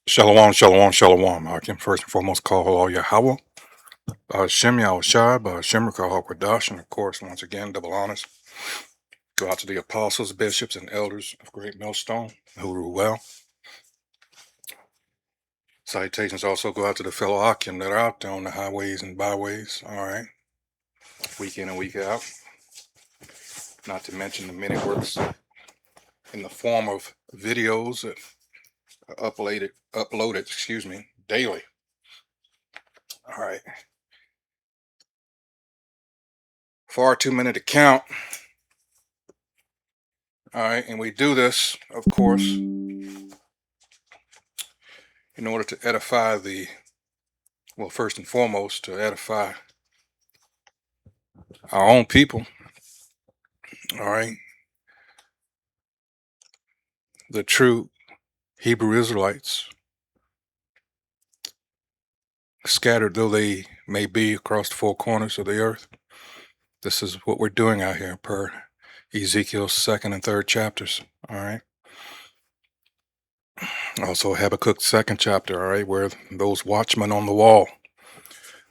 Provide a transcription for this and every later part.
Shalom, shalom, shalom. I can first and foremost call all Yahweh, Shem Yahushai, Shem Kahakwadash, and of course, once again, double honors. Go out to the apostles, bishops, and elders of Great Millstone who rule well. Salutations also go out to the fellow Akim that are out there on the highways and byways, all right, week in and week out. Not to mention the many works in the form of videos that are uploaded, daily. All right. Far too many to count. All right, and we do this, of course, in order to edify first and foremost, to edify our own people, all right, the true Hebrew Israelites, scattered though they may be across the four corners of the earth. This is what we're doing out here per Ezekiel's 2nd and 3rd chapters, all right. Also Habakkuk's 2nd chapter, all right, where those watchmen on the wall,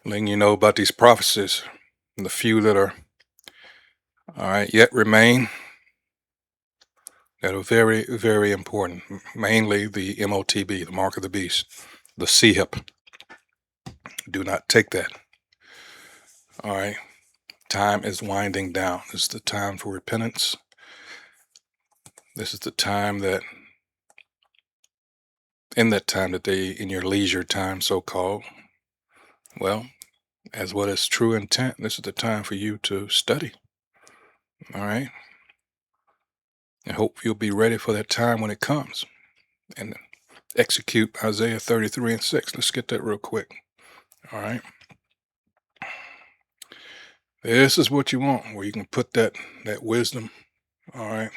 letting you know about these prophecies, and the few that are, all right, yet remain, that are very, very important, mainly the MOTB, the mark of the beast, the CHIP. Do not take that. All right. Time is winding down. This is the time for repentance. This is the time that, in your leisure time, so-called, well, as what is true intent, this is the time for you to study. All right. I hope you'll be ready for that time when it comes and execute Isaiah 33 and 6. Let's get that real quick. All right. This is what you want, where you can put that wisdom, all right,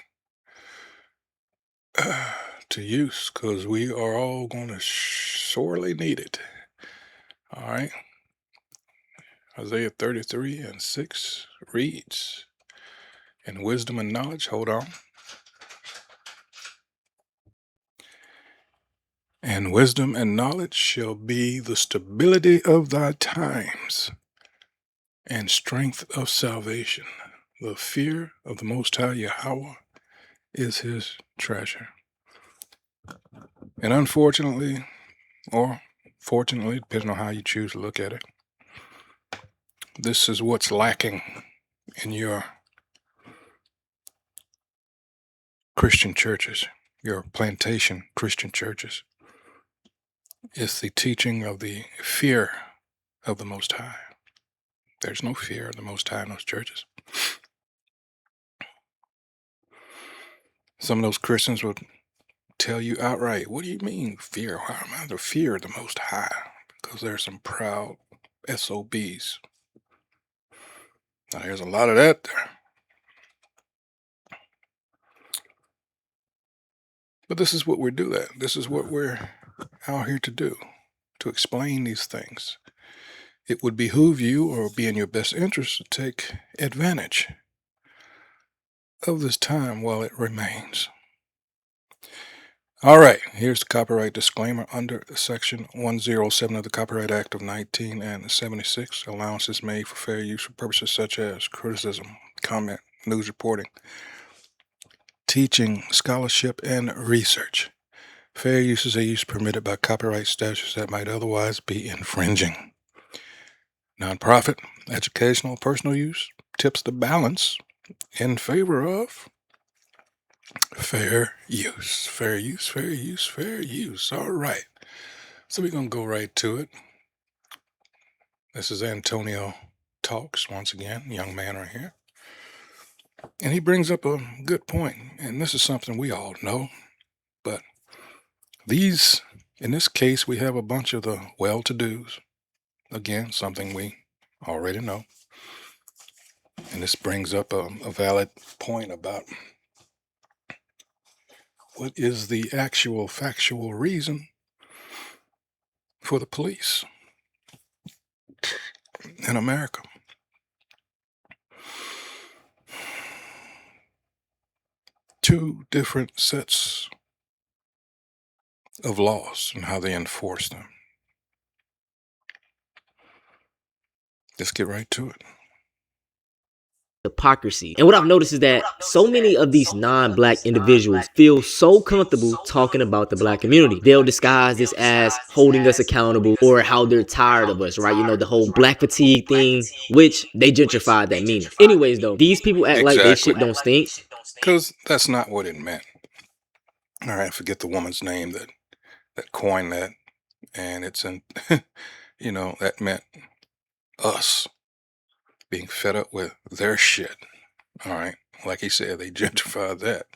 to use, because we are all going to sorely need it. All right. Isaiah 33 and 6 reads, "And wisdom and knowledge," hold on. "And wisdom and knowledge shall be the stability of thy times, and strength of salvation. The fear of the Most High Yahweh is his treasure." And unfortunately, or fortunately, depending on how you choose to look at it, this is what's lacking in your Christian churches, your plantation Christian churches. It's the teaching of the fear of the Most High. There's no fear of the Most High in those churches. Some of those Christians would tell you outright, "What do you mean fear? How am I to fear the Most High?" Because there's some proud SOBs. Now, there's a lot of that there. But this is what we do that. This is what we're out here to do, to explain these things. It would behoove you, or be in your best interest, to take advantage of this time while it remains. All right, here's the copyright disclaimer. Under Section 107 of the Copyright Act of 1976, allowances made for fair use for purposes such as criticism, comment, news reporting, teaching, scholarship, and research. Fair use is a use permitted by copyright statutes that might otherwise be infringing. Nonprofit, educational, personal use tips the balance in favor of fair use. Fair use, fair use, fair use. All right. So we're going to go right to it. This is Antonio Talks, once again, young man right here. And he brings up a good point, and this is something we all know. But in this case, we have a bunch of the well-to-dos. Again, something we already know. And this brings up a valid point about what is the actual factual reason for the police in America. Two different sets of laws and how they enforce them. Let's get right to it. Hypocrisy. And what I've noticed is that so many of these non-black individuals feel so comfortable talking about the black community. They'll disguise this as holding us accountable or how they're tired of us, right? You know, the whole black fatigue thing, which they gentrified that meaning. Anyways, though, these people act like they shit don't stink. Because that's not what it meant. All right, forget the woman's name that coined that. And it's in, you know, that meant us being fed up with their shit. All right. Like he said, they gentrified that.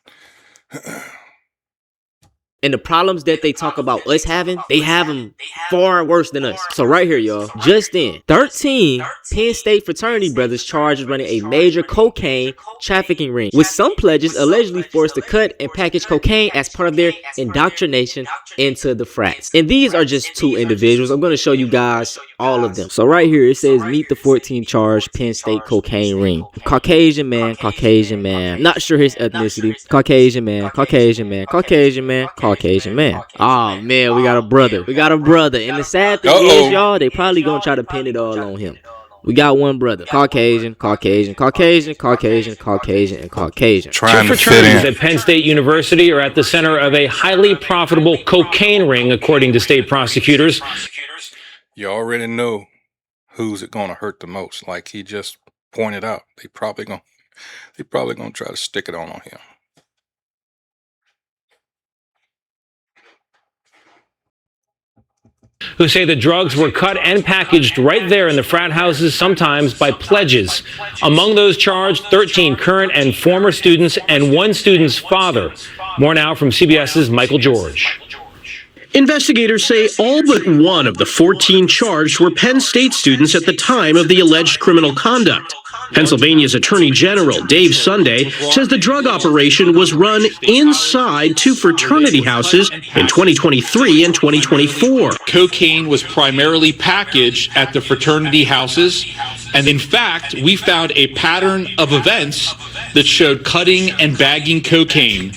And the problems that they talk about us having, they have them far worse than us. So right here, y'all, just in, 13 Penn State fraternity brothers charged with running a major cocaine trafficking ring, with some pledges allegedly forced to cut and package cocaine as part of their indoctrination into the frats. And these are just 2 individuals. I'm going to show you guys all of them. So right here, it says meet the 14 charged Penn State cocaine ring. Caucasian man, Caucasian man. Not sure his ethnicity. Caucasian man, Caucasian man, Caucasian man, Caucasian man. Oh man, we got a brother. We got a brother. And the sad thing is, y'all, they probably gonna try to pin it all on him. We got one brother. Caucasian, Caucasian, Caucasian, Caucasian, Caucasian, and Caucasian. Trying to fit in. At Penn State University are at the center of a highly profitable cocaine ring, according to state prosecutors. You already know who's it going to hurt the most. Like he just pointed out, they probably gonna try to stick it on him. Who say the drugs were cut and packaged right there in the frat houses, sometimes by pledges. Among those charged, 13 current and former students and 1 student's father. More now from CBS's Michael George. Investigators say all but 1 of the 14 charged were Penn State students at the time of the alleged criminal conduct. Pennsylvania's Attorney General Dave Sunday says the drug operation was run inside 2 fraternity houses in 2023 and 2024. Cocaine was primarily packaged at the fraternity houses, and in fact, we found a pattern of events that showed cutting and bagging cocaine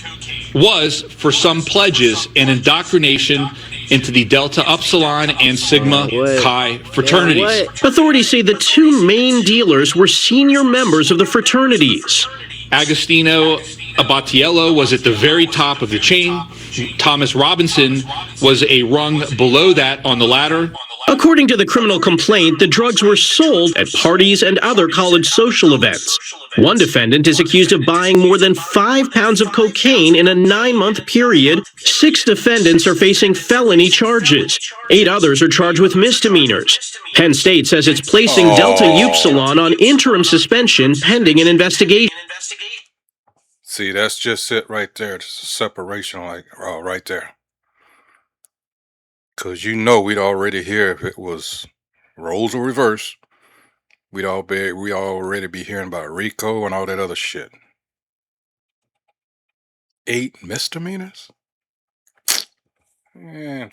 was, for some pledges, an indoctrination into the Delta Upsilon and Sigma Chi fraternities. Authorities say the 2 main dealers were senior members of the fraternities. Agostino Abatiello was at the very top of the chain. Thomas Robinson was a rung below that on the ladder. According to the criminal complaint, the drugs were sold at parties and other college social events. One defendant is accused of buying more than 5 pounds of cocaine in a 9-month period. 6 defendants are facing felony charges. 8 others are charged with misdemeanors. Penn State says it's placing Delta Upsilon on interim suspension pending an investigation. See, that's just it right there. It's a separation, like right there. Because you know we'd already hear if it was roles or reverse, we already be hearing about RICO and all that other shit. 8 misdemeanors? Man.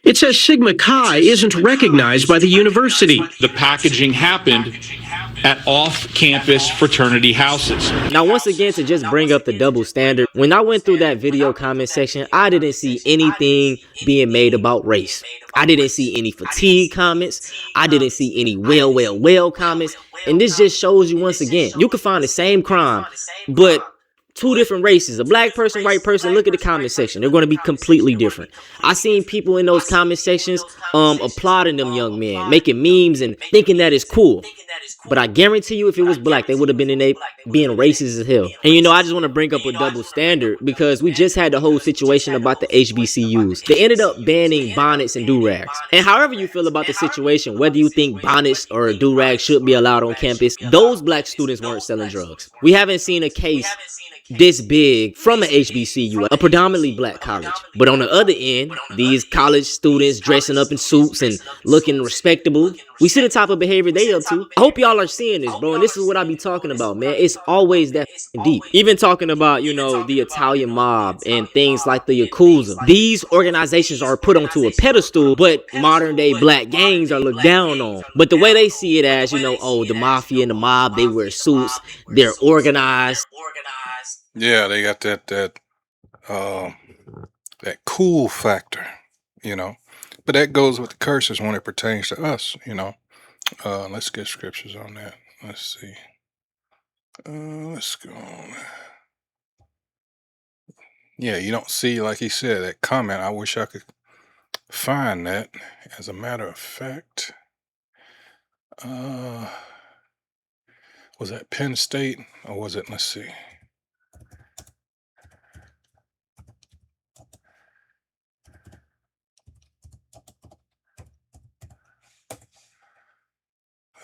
It says Sigma Chi isn't recognized by the university. The packaging happened at off-campus fraternity houses. Now, once again, to just bring up the double standard, when I went through that video comment section, I didn't see anything being made about race. I didn't see any fatigue comments. I didn't see any well comments. And this just shows you once again, you can find the same crime, but 2 different races, a black person, white person. Look at the comment section. They're going to be completely different. I seen people in those comment sections applauding them young men, making memes and thinking that is cool. But I guarantee you, if it was black, they would have been being racist as hell. And you know, I just want to bring up a double standard because we just had the whole situation about the HBCUs. They ended up banning bonnets and do-rags. And however you feel about the situation, whether you think bonnets or do-rags should be allowed on campus, those black students weren't selling drugs. We haven't seen a case this big from an HBCU, a predominantly black college. But on the other end, these college students dressing up in suits and looking respectable. We see the type of behavior they up to. I hope y'all are seeing this, bro. And this is what I be talking about, man. It's always that deep. Even talking about, you know, the Italian mob and things like the Yakuza. These organizations are put onto a pedestal, but modern day black gangs are looked down on. But the way they see it as, you know, oh, the mafia and the mob, they wear suits, they're organized. Yeah, they got that that cool factor, you know. But that goes with the curses when it pertains to us, you know. Let's get scriptures on that. Let's see. Let's go on. Yeah, you don't see, like he said, that comment. I wish I could find that. As a matter of fact, was that Penn State or was it? Let's see.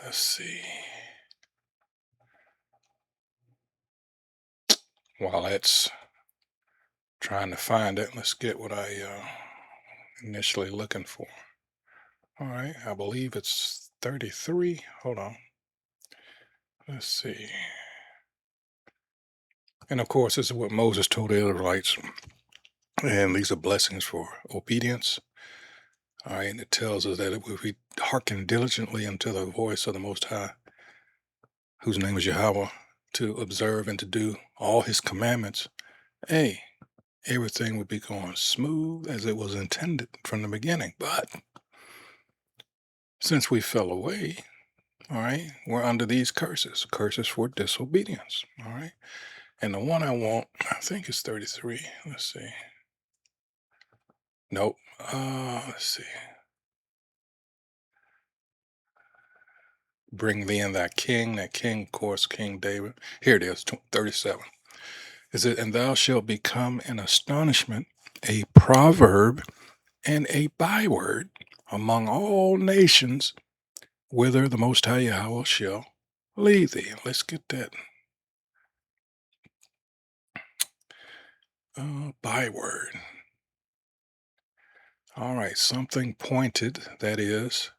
Let's see. While that's trying to find it, let's get what I initially looking for. All right, I believe it's 33. Hold on. Let's see. And of course, this is what Moses told the Israelites. And these are blessings for obedience. All right, and it tells us that if we hearken diligently unto the voice of the Most High, whose name is Yahweh, to observe and to do all his commandments, hey, everything would be going smooth as it was intended from the beginning. But since we fell away, all right, we're under these curses for disobedience. All right. And the one I want, I think it's 33. Let's see. Nope. Let's see. Bring thee in that king, of course, King David. Here it is, 37. Is it, and thou shalt become an astonishment, a proverb, and a byword among all nations, whither the Most High Yahweh shall lead thee. Let's get that. Byword. All right, something pointed, that is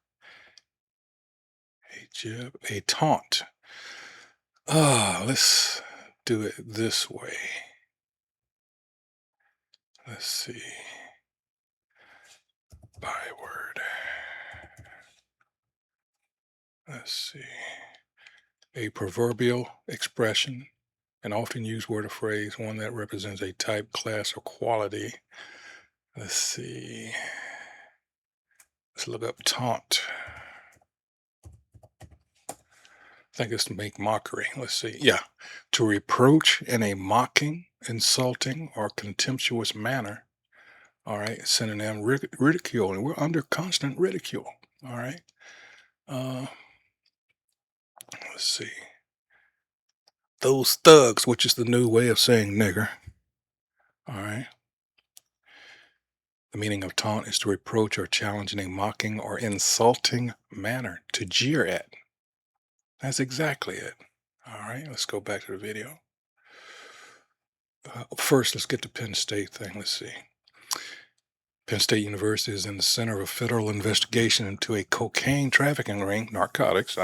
a jib, a taunt. Let's do it this way. Let's see. Byword. Let's see. A proverbial expression, an often used word or phrase, one that represents a type, class, or quality. Let's see. Let's look up taunt. I think it's to make mockery. Let's see. Yeah. To reproach in a mocking, insulting, or contemptuous manner. All right. Synonym ridicule. And we're under constant ridicule. All right. Let's see. Those thugs, which is the new way of saying nigger. All right. The meaning of taunt is to reproach or challenge in a mocking or insulting manner, to jeer at. That's exactly it. All right, let's go back to the video. First, let's get the Penn State thing. Let's see. Penn State University is in the center of a federal investigation into a cocaine trafficking ring, narcotics,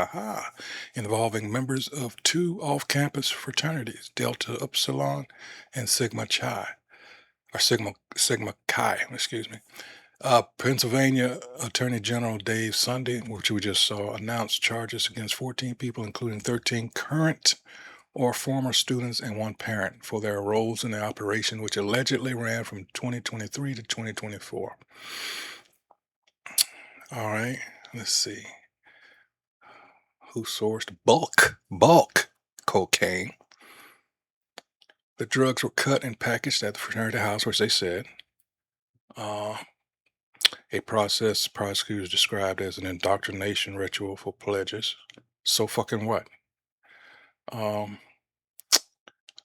involving members of two off-campus fraternities, Delta Upsilon and Sigma Chi. Or Sigma Chi, excuse me. Pennsylvania Attorney General Dave Sunday, which we just saw, announced charges against 14 people, including 13 current or former students and one parent, for their roles in the operation, which allegedly ran from 2023 to 2024. All right, let's see. Who sourced bulk cocaine? The drugs were cut and packaged at the fraternity house, which they said. A process prosecutors described as an indoctrination ritual for pledges. So fucking what?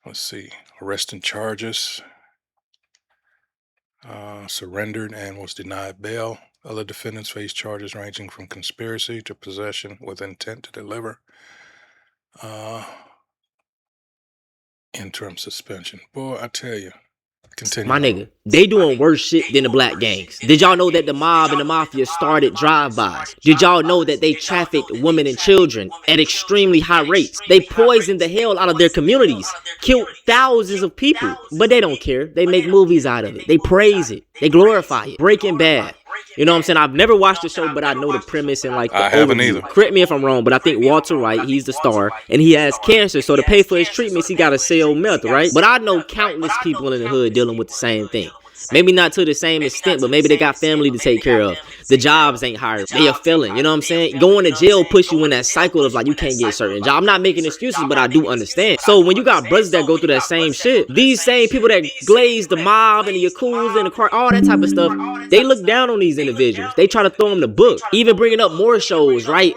Let's see. Arrest and charges. Surrendered and was denied bail. Other defendants face charges ranging from conspiracy to possession with intent to deliver. Interim suspension. Boy, I tell you. Continue. My nigga, they doing worse shit than the black gangs. Did y'all know that the mob and the mafia started drive-bys? Did y'all know that they trafficked women and children at extremely high rates? They poisoned the hell out of their communities, killed thousands of people, but they don't care. They make movies out of it. They praise it. They glorify it. Breaking Bad. You know what I'm saying? I've never watched the show, but I know the premise and like the I haven't overview. either. Correct me if I'm wrong, but I think Walter White, he's the star, and he has cancer, so to pay for his treatments, he got to sell meth, right? But I know countless people in the hood dealing with the same thing. Maybe not to the same extent, but maybe they got family to take care of. The jobs ain't hired. They a felon. You know what I'm saying? Going to jail push you in that cycle of like you can't get certain job. I'm not making excuses, but I do understand. So when you got brothers that go through that same shit, these same people that glaze the mob and the yakuza and the car, all that type of stuff, they look down on these individuals. They try to throw them the book. Even bringing up more shows, right?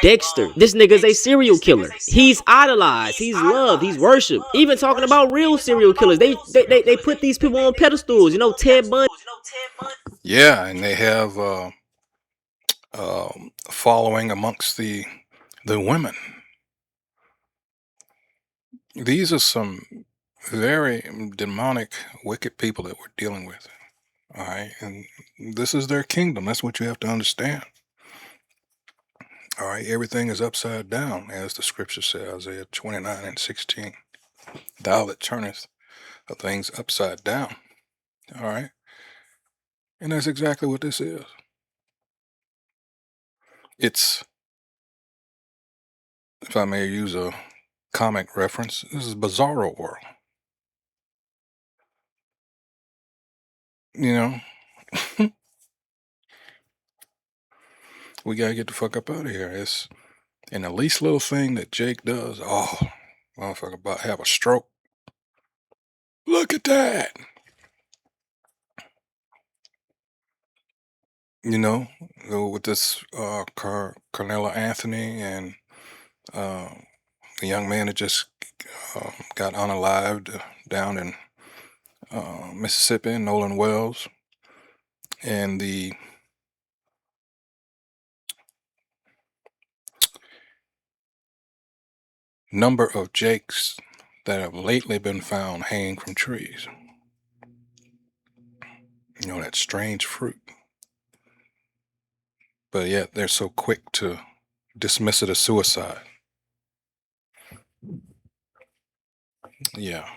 Dexter. This nigga's a serial killer. He's idolized. He's loved. He's worshipped. Even talking about real serial killers, they put these people on pedestals. You know, Ted Bundy. Yeah, and they have following amongst the women. These are some very demonic, wicked people that we're dealing with. All right, and this is their kingdom. That's what you have to understand. All right, everything is upside down, as the scripture says, Isaiah 29:16. Thou that turneth the things upside down. All right, and that's exactly what this is. It's, if I may use a comic reference, this is Bizarro World. You know, we gotta get the fuck up out of here. It's, and the least little thing that Jake does, oh, motherfucker about to have a stroke. Look at that. You know, with this Carmelo Anthony and the young man that just got unalived down in Mississippi, Nolan Wells, and the number of Jakes that have lately been found hanging from trees. You know, that strange fruit. But yet they're so quick to dismiss it as suicide. Yeah.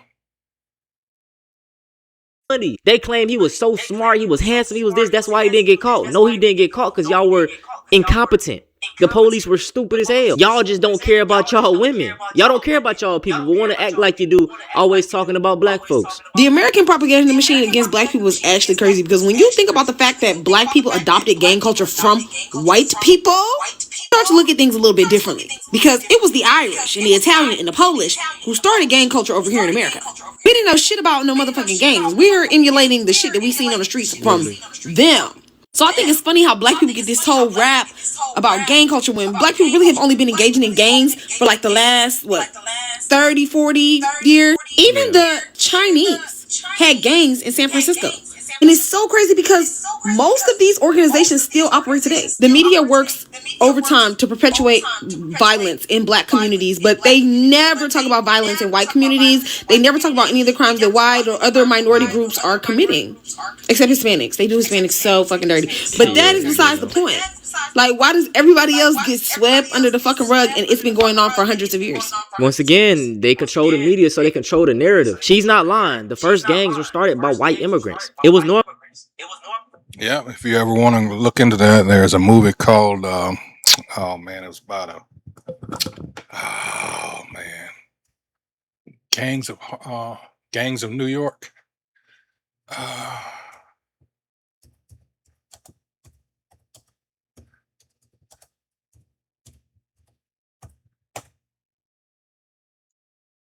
They claim he was so smart, he was handsome, he was this, that's why he didn't get caught. No, he didn't get caught because y'all were incompetent. The police were stupid as hell. Y'all just don't care about y'all women. Y'all don't care about y'all people, but want to act like you do, always talking about black folks. The American propaganda machine against black people is actually crazy because when you think about the fact that black people adopted gang culture from white people, start to look at things a little bit differently. Because it was the Irish and the Italian and the Polish who started gang culture over here in America. We didn't know shit about no motherfucking gangs. We were emulating the shit that we seen on the streets from them. So I think it's funny how black people get this whole rap about gang culture when black people really have only been engaging in gangs for like the last, 30, 40 years. Even the Chinese had gangs in San Francisco. And it's so crazy because most of these organizations still operate today. The media works overtime to perpetuate violence in black communities, but they never talk about violence in white communities. They never talk about any of the crimes that white or other minority groups are committing, except Hispanics. They do Hispanics so fucking dirty. But that is besides the point. Like, why does everybody else get swept under the fucking rug and it's been going on for hundreds of years? Once again, they control the media so they control the narrative. She's not lying. The first gangs were started by white immigrants. It was normal. Yeah, if you ever want to look into that, there's a movie called, oh man, it was about Gangs of New York.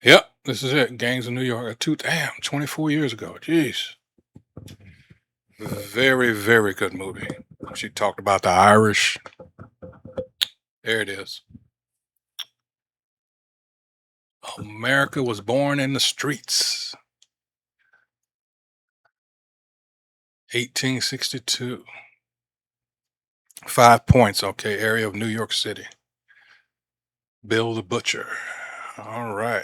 Yep, this is it. Gangs of New York. 24 years ago. Jeez. Very, very good movie. She talked about the Irish. There it is. America was born in the streets. 1862. 5 points, okay. Area of New York City. Bill the Butcher. All right.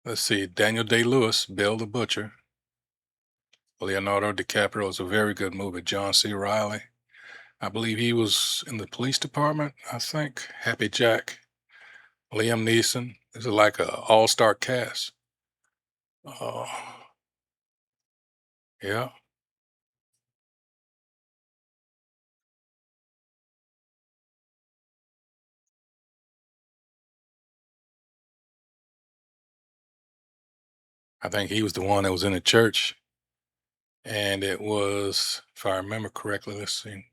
Let's see. Daniel Day-Lewis, Bill the Butcher. Leonardo DiCaprio is a very good movie. John C. Reilly. I believe he was in the police department, I think. Happy Jack. Liam Neeson. This is like an all-star cast. Yeah. I think he was the one that was in the church. And it was, if I remember correctly, let's see.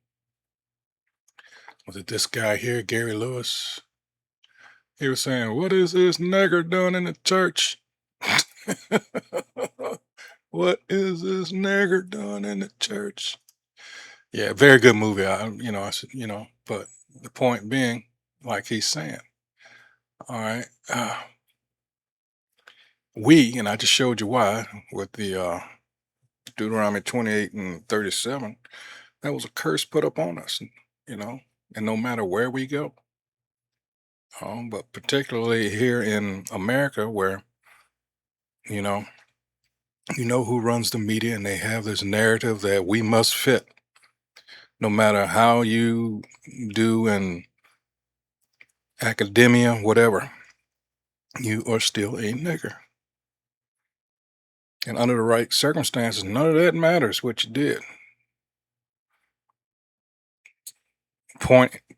Was it this guy here, Gary Lewis? He was saying, "What is this nigger doing in the church?" What is this nigger doing in the church? Yeah, very good movie. I said, but the point being, like he's saying, all right, and I just showed you why with the Deuteronomy 28 and 37, that was a curse put upon us, and no matter where we go. But particularly here in America, where you know, who runs the media, and they have this narrative that we must fit, no matter how you do in academia, whatever, you are still a nigger. And under the right circumstances, none of that matters what you did.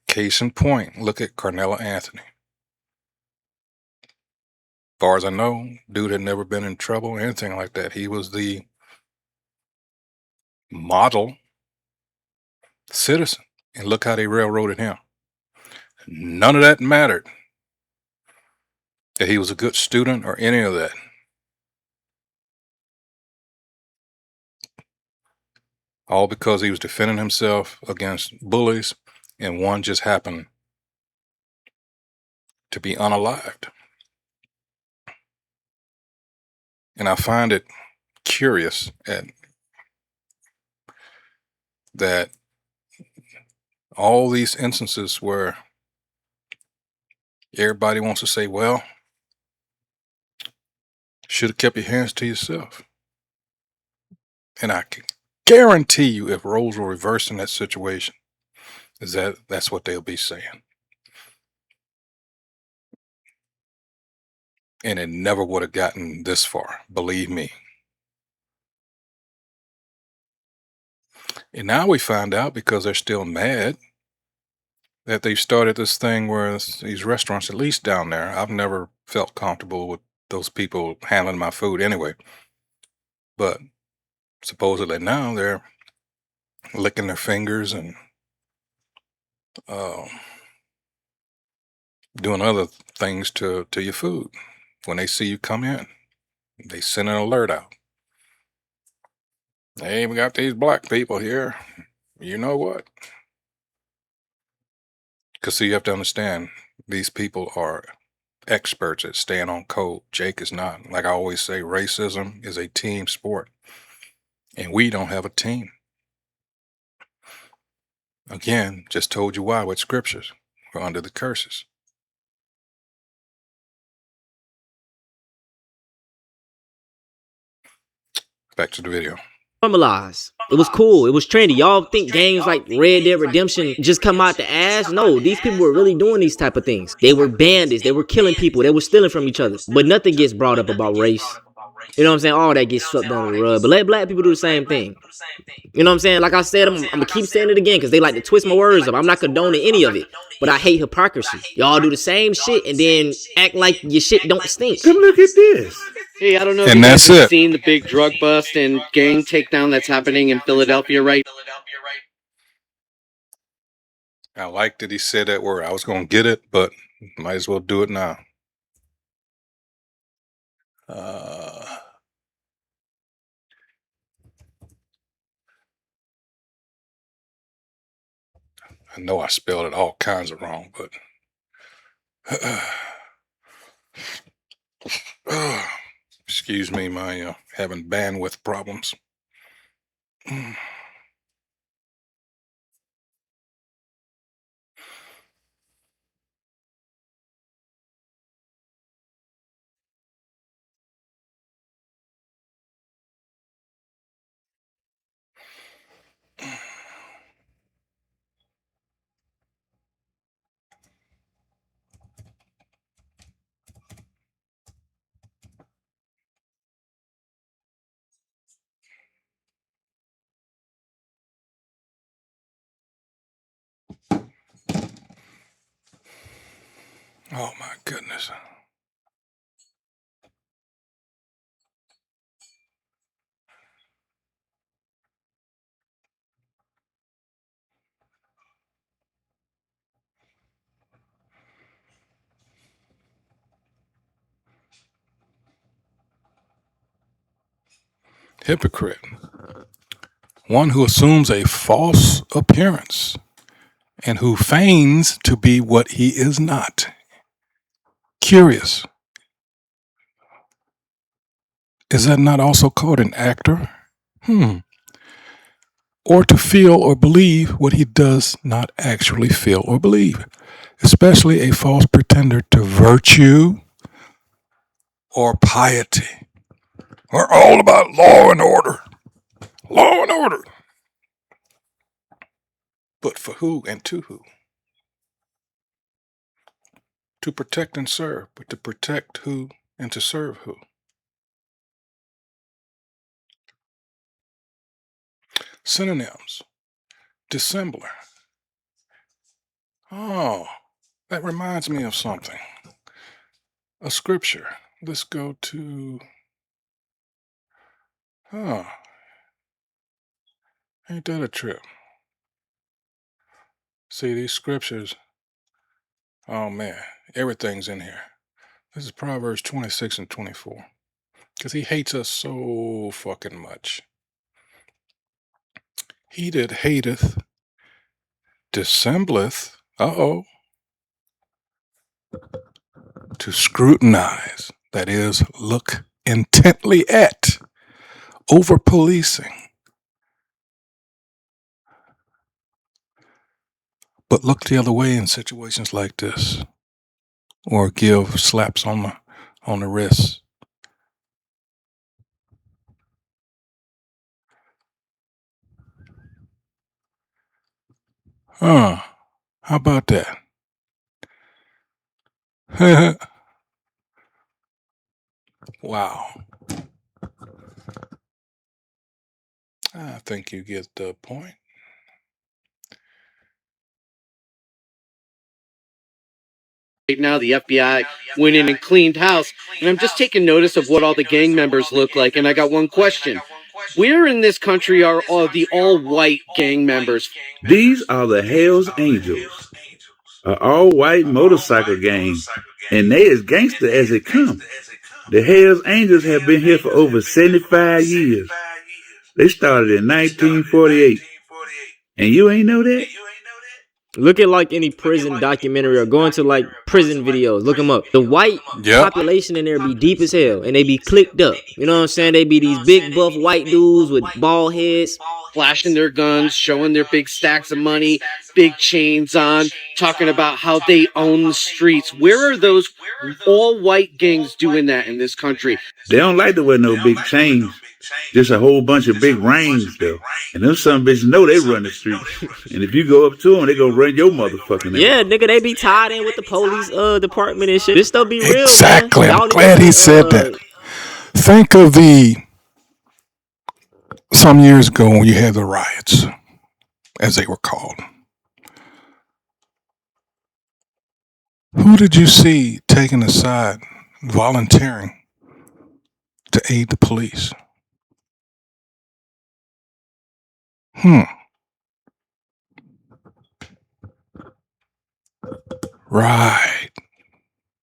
Case in point, look at Carmelo Anthony. Far as I know, dude had never been in trouble or anything like that. He was the model citizen. And look how they railroaded him. None of that mattered. That he was a good student or any of that. All because he was defending himself against bullies, and one just happened to be unalived. And I find it curious that all these instances where everybody wants to say, well, should have kept your hands to yourself. And I can guarantee you, if roles were reversed in that situation, that's what they'll be saying. And it never would have gotten this far, believe me. And now we find out, because they're still mad, that they've started this thing where these restaurants, at least down there, I've never felt comfortable with those people handling my food anyway. But supposedly now they're licking their fingers and doing other things to your food. When they see you come in, they send an alert out. Hey, we got these black people here. You know what? Because see, you have to understand, these people are experts at staying on code. Jake is not. Like I always say, racism is a team sport. And we don't have a team. Again, just told you why with scriptures. We're under the curses. Back to the video. Normalized. It was cool. It was trendy. Y'all think games like Red Dead Redemption just come out the ass? No, these people were really doing these type of things. They were bandits. They were killing people. They were stealing from each other. But nothing gets brought up about race. You know what I'm saying? All that gets swept under the rug. But let black people do the same thing. You know what I'm saying? Like I said, I'm going to keep saying it again because they like to twist my words up. I'm not condoning any of it. But I hate hypocrisy. Y'all do the same shit and then act like your shit don't stink. Come look at this. Hey, I don't know if And you guys that's have it. seen the big drug bust and gang takedown that's happening in Philadelphia right I like that he said that word. I was going to get it, but might as well do it now. I know I spelled it all kinds of wrong, but excuse me, my having bandwidth problems. Oh my goodness. Hypocrite. One who assumes a false appearance and who feigns to be what he is not. Curious. Is that not also called an actor? Or to feel or believe what he does not actually feel or believe, especially a false pretender to virtue or piety. We're all about law and order. Law and order. But for who and to who? To protect and serve, but to protect who and to serve who? Synonyms. Dissembler. Oh, that reminds me of something. A scripture. Let's go to... ain't that a trip? See, these scriptures... Oh man, everything's in here. This is Proverbs 26 and 24. Because he hates us so fucking much. He that hateth dissembleth, to scrutinize, that is, look intently at, over policing. But look the other way in situations like this, or give slaps on the wrist. How about that? Wow. I think you get the point. Right now, the FBI went in and cleaned house, and I'm just taking notice of what all the gang members look like, and I got one question. Where in this country are all the all-white gang members? These are the Hells Angels, an all-white motorcycle gang, and they as gangster as it comes. The Hells Angels have been here for over 75 years. They started in 1948. And you ain't know that? Look at like any prison documentary or go into like prison videos. Look them up. The white population in there be deep as hell and they be clicked up. You know what I'm saying? They be these big buff white dudes with bald heads. Flashing their guns, showing their big stacks of money, big chains on, talking about how they own the streets. Where are those all-white gangs doing that in this country? They don't like to wear no big chains. Just a whole bunch of big rings, though. And them some bitches know they run the streets. And if you go up to them, they gonna run your motherfucking ass. Yeah, nigga, they be tied in with the police department and shit. This stuff be real, exactly. Man. I'm glad he said that. Think of some years ago when you had the riots, as they were called. Who did you see taking a side, volunteering to aid the police? Right.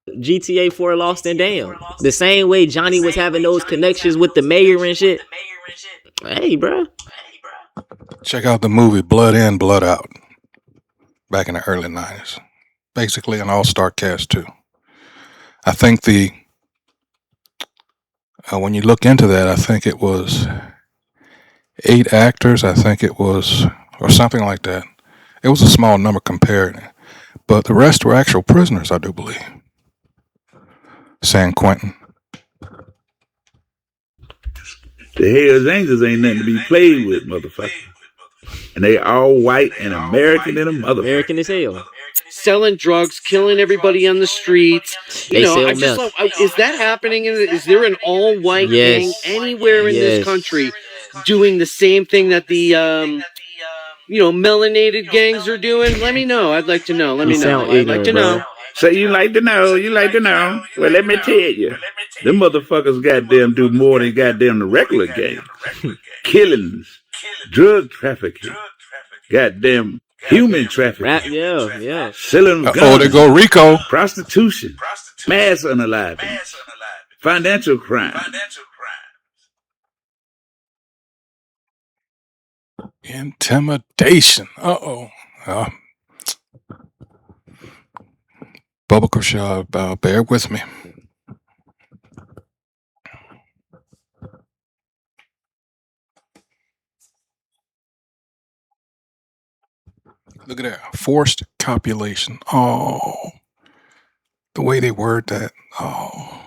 GTA 4 Lost and Damned. The same way Johnny was having those connections with the mayor and shit. Hey, bro. Check out the movie Blood In, Blood Out. Back in the early 90s. Basically an all-star cast too. I think when you look into that, I think it was 8 actors. I think it was, or something like that. It was a small number compared. But the rest were actual prisoners, I do believe. San Quentin. The Hells Angels ain't nothing to be played with, motherfucker. And they all white and American in a motherfucker. American as hell. Selling drugs, killing everybody on the streets. They sell meth. Is that happening? Is there an all-white gang anywhere in this country doing the same thing that the melanated gangs are doing? Let me know. I'd like to know. Let me know. I'd like to know. So you like to know? You like to know? Well, let me tell you. Them motherfuckers goddamn do more than goddamn the regular gang. Killings, drug trafficking, goddamn human trafficking. Yeah. Selling guns. Oh, there go Rico. Prostitution, mass unaliving, financial crime. Intimidation. Uh-oh. Bubba Kershaw, bear with me. Look at that. Forced copulation. Oh, the way they word that. Oh.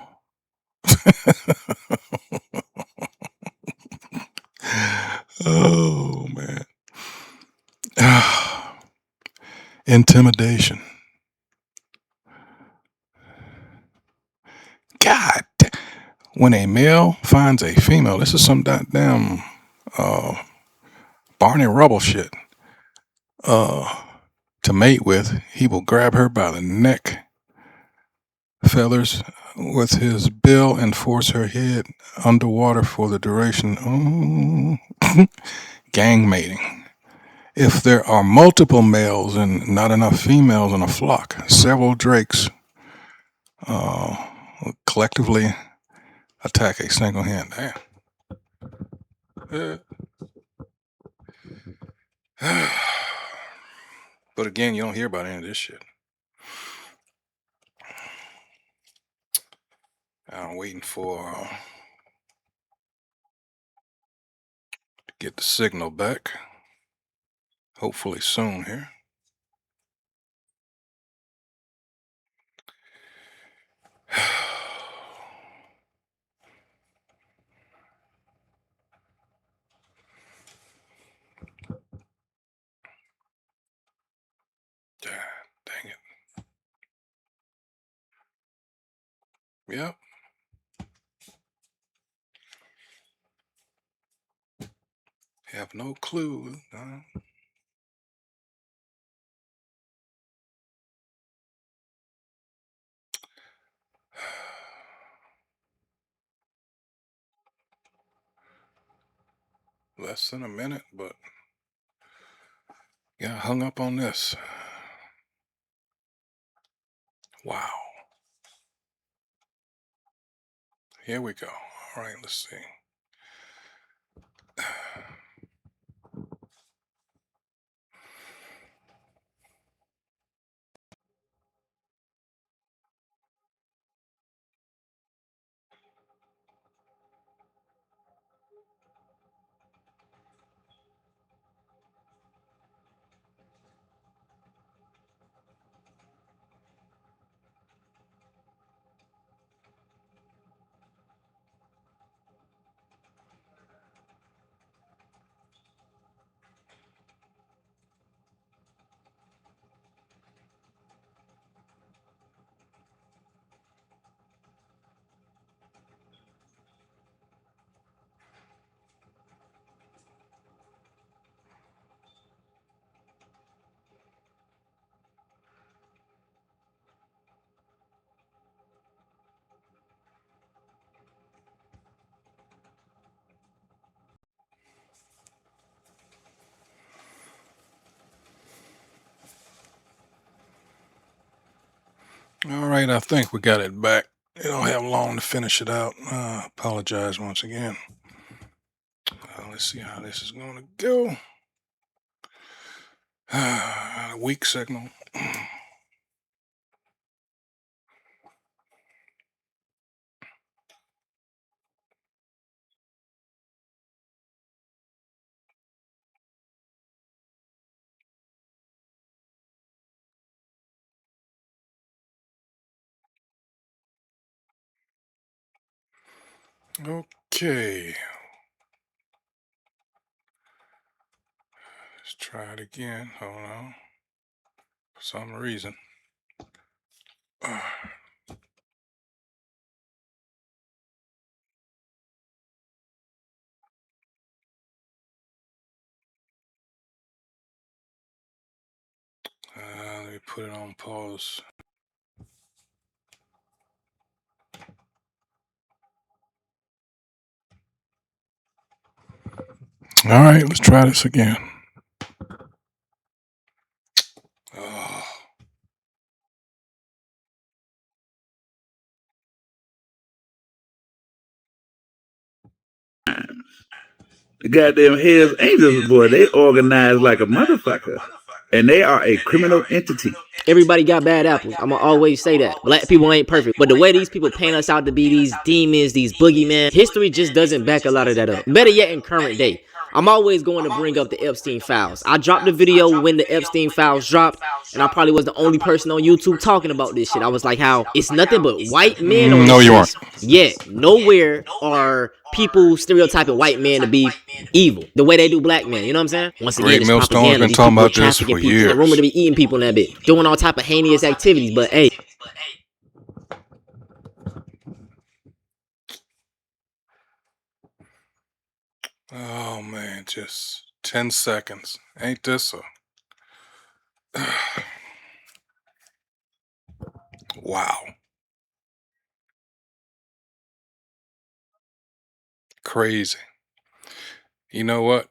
Oh, man. Intimidation. God. When a male finds a female, this is some goddamn Barney Rubble shit. To mate with, he will grab her by the neck feathers with his bill and force her head underwater for the duration. Gang mating. If there are multiple males and not enough females in a flock, several drakes collectively attack a single hen. Damn. But again, you don't hear about any of this shit. I'm waiting for to get the signal back. Hopefully soon here. Dang it. Yep. Have no clue. Less than a minute, but got hung up on this. Wow. Here we go. All right, let's see. All right, I think we got it back. It don't have long to finish it out. Apologize once again. Let's see how this is going to go. Weak signal. Okay. Let's try it again. Hold on. For some reason. Let me put it on pause. All right, let's try this again. Oh. The goddamn Hells Angels, boy, they organize like a motherfucker. And they are a criminal entity. Everybody got bad apples. I'm gonna always say that. Black people ain't perfect. But the way these people paint us out to be these demons, these boogeymen, history just doesn't back a lot of that up. Better yet, in current day, I'm always going to bring up the Epstein files. I dropped the video when the Epstein files dropped, and I probably was the only person on YouTube talking about this shit. I was like, how it's nothing but white men on No, this you list. aren't. Yet, nowhere are people stereotyping white men to be evil the way they do black men. You know what I'm saying? Once again, Greg it's Millstone's propaganda. been These talking people are about this trafficking for people. They're years. rumored to be eating people in that bit, doing all type of heinous activities. But hey, Oh man, just 10 seconds. Ain't this a wow. Crazy. You know what?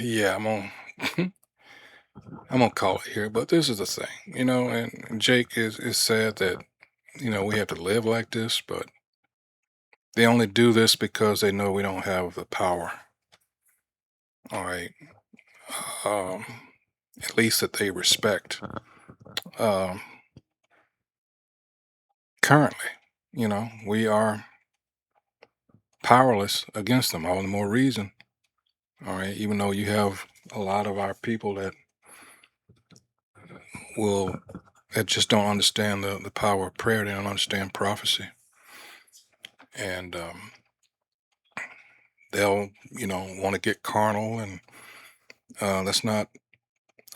Yeah, I'm gonna call it here, but this is the thing, and Jake is said that, we have to live like this, but they only do this because they know we don't have the power. All right. Um, at least that they respect. Um, currently, we are powerless against them. All the more reason. All right. Even though you have a lot of our people that just don't understand the power of prayer. They don't understand prophecy. And they'll, want to get carnal, and that's not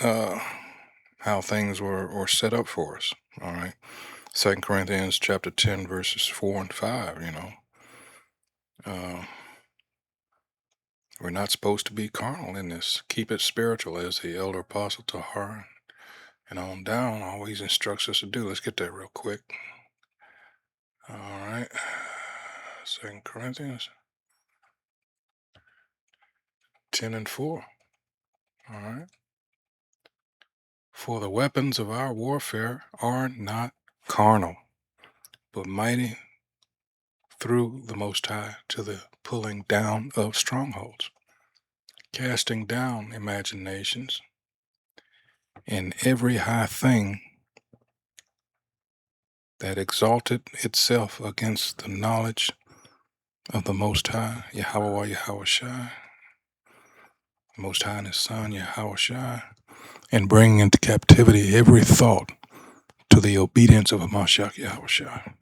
how things were set up for us. All right. 2 Corinthians chapter 10, verses 4 and 5, we're not supposed to be carnal in this. Keep it spiritual, as the elder apostle Tahar and on down always instructs us to do. Let's get that real quick. All right. 2 Corinthians 10 and 4. All right. For the weapons of our warfare are not carnal, but mighty through the Most High to the pulling down of strongholds, casting down imaginations, and every high thing that exalted itself against the knowledge of the Most High, Yahweh Yahushai, Most High and His Son, Yahushai, and bring into captivity every thought to the obedience of Hamashiach Yahushai.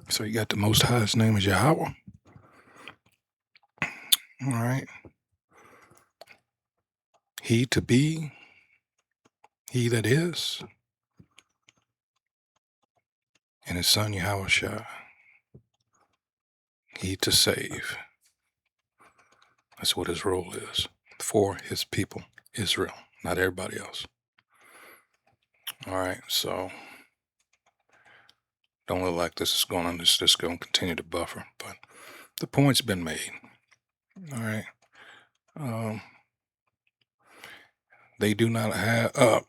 So you got the Most High, His name is Yahweh. All right. He to be, He that is, and His Son Yahushai. He to save. That's what His role is for His people, Israel, not everybody else. All right, so don't look like this is going to continue to buffer, but the point's been made. All right. They do not have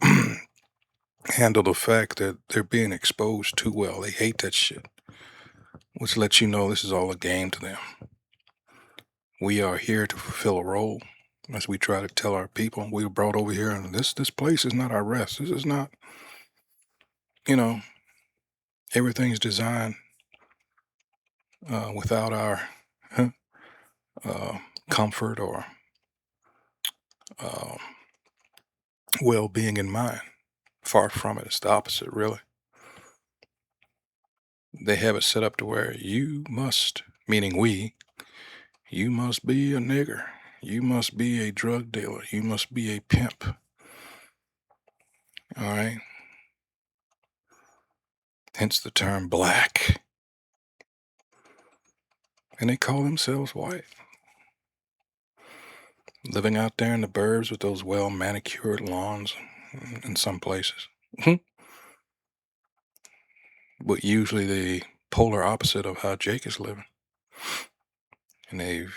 handle the fact that they're being exposed too well. They hate that shit, which lets you know this is all a game to them. We are here to fulfill a role, as we try to tell our people. We were brought over here, and this place is not our rest. This is not, everything's designed without our comfort or well-being in mind. Far from it. It's the opposite, really. They have it set up to where you must, meaning we, you must be a nigger. You must be a drug dealer. You must be a pimp. All right. Hence the term black. And they call themselves white. Living out there in the burbs with those well-manicured lawns in some places. But usually the polar opposite of how Jake is living. And they've,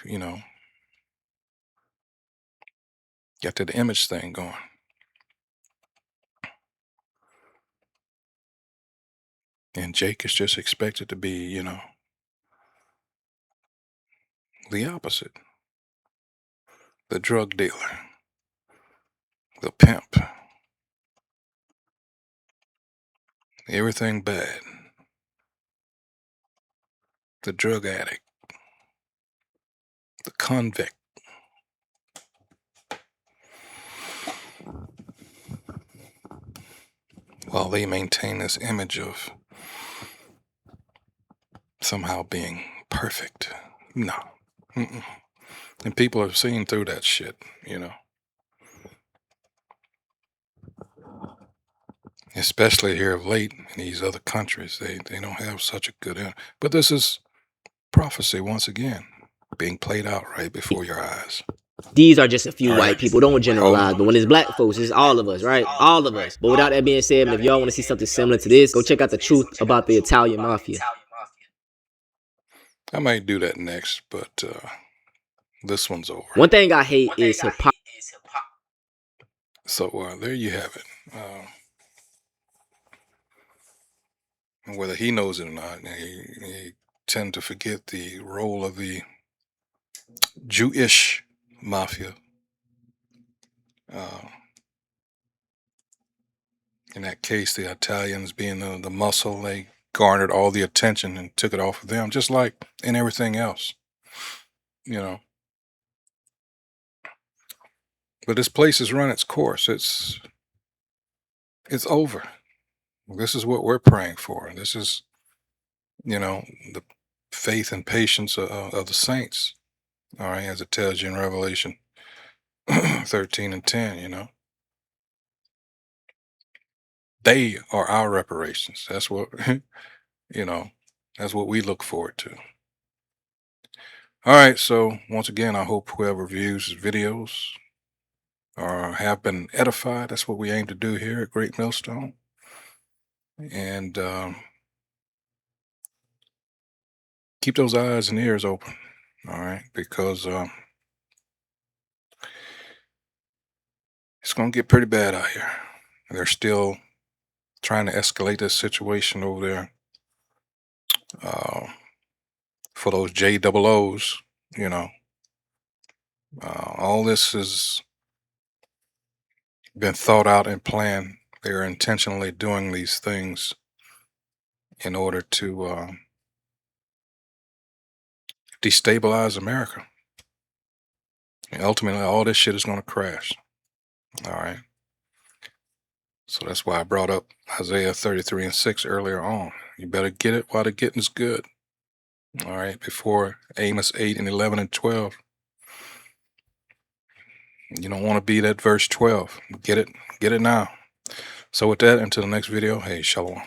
got that image thing going. And Jake is just expected to be, the opposite. the drug dealer, the pimp, everything bad, the drug addict, the convict. While they maintain this image of somehow being perfect. No. Mm-mm. And people are seeing through that shit, you know. Especially here of late in these other countries. They don't have such a good... But this is prophecy once again, being played out right before your eyes. These are just a few All white right. people. Don't generalize. But when it's black folks, it's all of us, right? All of us. But without that being said, if y'all want to see something similar to this, go check out The Truth About the Italian Mafia. I might do that next, but this one's over. One thing I hate is hypocrisy. So there you have it. Whether he knows it or not, he tend to forget the role of the Jewish mafia. In that case, the Italians being the muscle, they garnered all the attention and took it off of them, just like in everything else, you know. But this place has run its course. It's over. This is what we're praying for. This is, you know, the faith and patience of the saints. All right, as it tells you in Revelation 13 and 10, you know. They are our reparations. That's what, you know, that's what we look forward to. All right, so once again, I hope whoever views videos have been edified. That's what we aim to do here at Great Millstone. And keep those eyes and ears open, all right, because it's going to get pretty bad out here. They're still trying to escalate this situation over there for those JOOs, you know. All this has been thought out and planned. They're intentionally doing these things in order to destabilize America. And ultimately, all this shit is going to crash. All right. So that's why I brought up Isaiah 33 and 6 earlier on. You better get it while the getting's good. All right. Before Amos 8 and 11 and 12. You don't want to be that verse 12. Get it now. So with that, until the next video, hey, shalom.